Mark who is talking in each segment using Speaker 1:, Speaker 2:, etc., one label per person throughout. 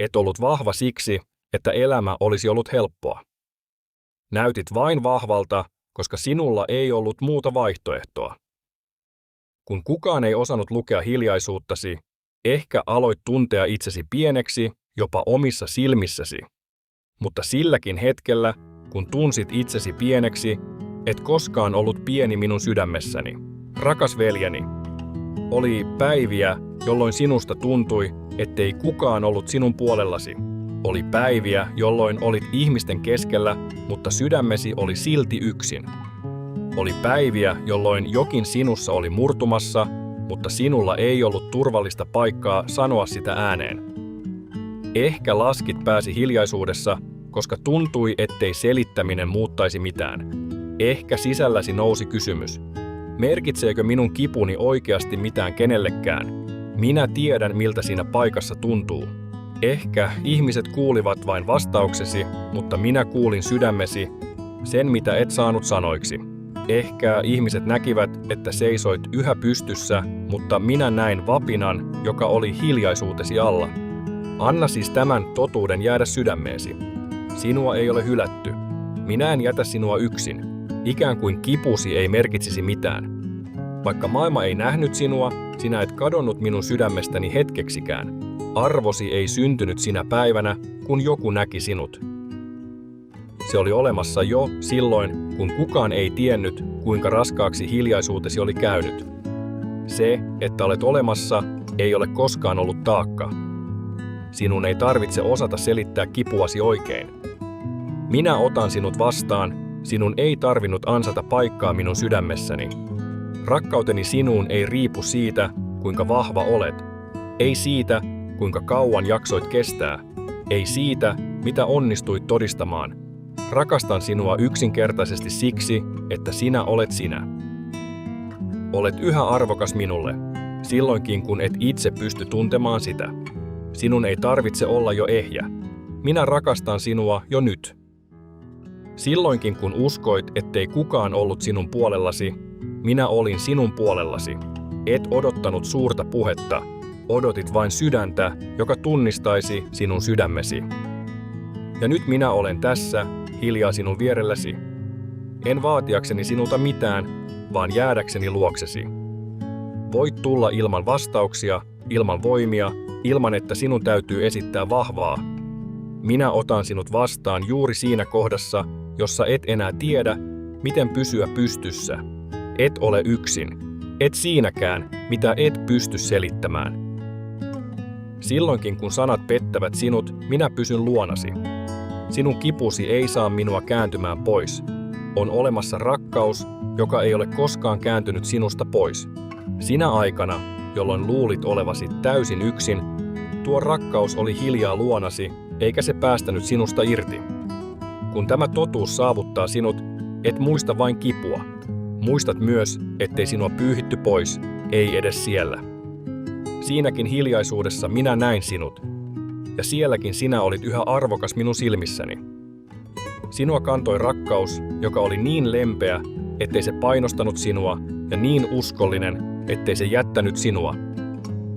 Speaker 1: Et ollut vahva siksi, että elämä olisi ollut helppoa. Näytit vain vahvalta, koska sinulla ei ollut muuta vaihtoehtoa. Kun kukaan ei osannut lukea hiljaisuuttasi, ehkä aloit tuntea itsesi pieneksi jopa omissa silmissäsi. Mutta silläkin hetkellä, kun tunsit itsesi pieneksi, et koskaan ollut pieni minun sydämessäni. Rakas veljeni, oli päiviä, jolloin sinusta tuntui, ettei kukaan ollut sinun puolellasi. Oli päiviä, jolloin olit ihmisten keskellä, mutta sydämesi oli silti yksin. Oli päiviä, jolloin jokin sinussa oli murtumassa, mutta sinulla ei ollut turvallista paikkaa sanoa sitä ääneen. Ehkä laskit pääsi hiljaisuudessa, koska tuntui, ettei selittäminen muuttaisi mitään. Ehkä sisälläsi nousi kysymys. Merkitseekö minun kipuni oikeasti mitään kenellekään? Minä tiedän, miltä siinä paikassa tuntuu. Ehkä ihmiset kuulivat vain vastauksesi, mutta minä kuulin sydämesi, sen mitä et saanut sanoiksi. Ehkä ihmiset näkivät, että seisoit yhä pystyssä, mutta minä näin vapinan, joka oli hiljaisuutesi alla. Anna siis tämän totuuden jäädä sydämeesi. Sinua ei ole hylätty. Minä en jätä sinua yksin. Ikään kuin kipusi ei merkitsisi mitään. Vaikka maailma ei nähnyt sinua, sinä et kadonnut minun sydämestäni hetkeksikään. Arvosi ei syntynyt sinä päivänä, kun joku näki sinut. Se oli olemassa jo silloin, kun kukaan ei tiennyt, kuinka raskaaksi hiljaisuutesi oli käynyt. Se, että olet olemassa, ei ole koskaan ollut taakka. Sinun ei tarvitse osata selittää kipuasi oikein. Minä otan sinut vastaan, sinun ei tarvinnut ansata paikkaa minun sydämessäni. Rakkauteni sinuun ei riipu siitä, kuinka vahva olet. Ei siitä, kuinka kauan jaksoit kestää. Ei siitä, mitä onnistuit todistamaan. Rakastan sinua yksinkertaisesti siksi, että sinä olet sinä. Olet yhä arvokas minulle, silloinkin kun et itse pysty tuntemaan sitä. Sinun ei tarvitse olla jo ehjä. Minä rakastan sinua jo nyt. Silloinkin kun uskoit, ettei kukaan ollut sinun puolellasi, minä olin sinun puolellasi. Et odottanut suurta puhetta, odotit vain sydäntä, joka tunnistaisi sinun sydämesi. Ja nyt minä olen tässä, hiljaa sinun vierelläsi. En vaatiakseni sinulta mitään, vaan jäädäkseni luoksesi. Voit tulla ilman vastauksia, ilman voimia, ilman että sinun täytyy esittää vahvaa. Minä otan sinut vastaan juuri siinä kohdassa, jossa et enää tiedä, miten pysyä pystyssä. Et ole yksin. Et siinäkään, mitä et pysty selittämään. Silloinkin kun sanat pettävät sinut, minä pysyn luonasi. Sinun kipusi ei saa minua kääntymään pois. On olemassa rakkaus, joka ei ole koskaan kääntynyt sinusta pois. Sinä aikana, jolloin luulit olevasi täysin yksin, tuo rakkaus oli hiljaa luonasi, eikä se päästänyt sinusta irti. Kun tämä totuus saavuttaa sinut, et muista vain kipua. Muistat myös, ettei sinua pyyhitty pois, ei edes siellä. Siinäkin hiljaisuudessa minä näin sinut, ja sielläkin sinä olit yhä arvokas minun silmissäni. Sinua kantoi rakkaus, joka oli niin lempeä, ettei se painostanut sinua, ja niin uskollinen, ettei se jättänyt sinua.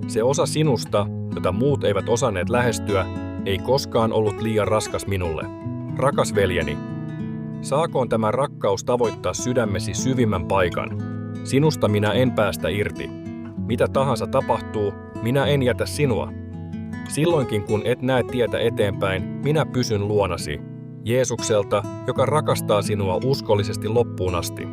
Speaker 1: Se osa sinusta, jota muut eivät osanneet lähestyä, ei koskaan ollut liian raskas minulle. Rakas veljeni, saakoon tämä rakkaus tavoittaa sydämesi syvimmän paikan. Sinusta minä en päästä irti. Mitä tahansa tapahtuu, minä en jätä sinua. Silloinkin kun et näe tietä eteenpäin, minä pysyn luonasi. Jeesukselta, joka rakastaa sinua uskollisesti loppuun asti.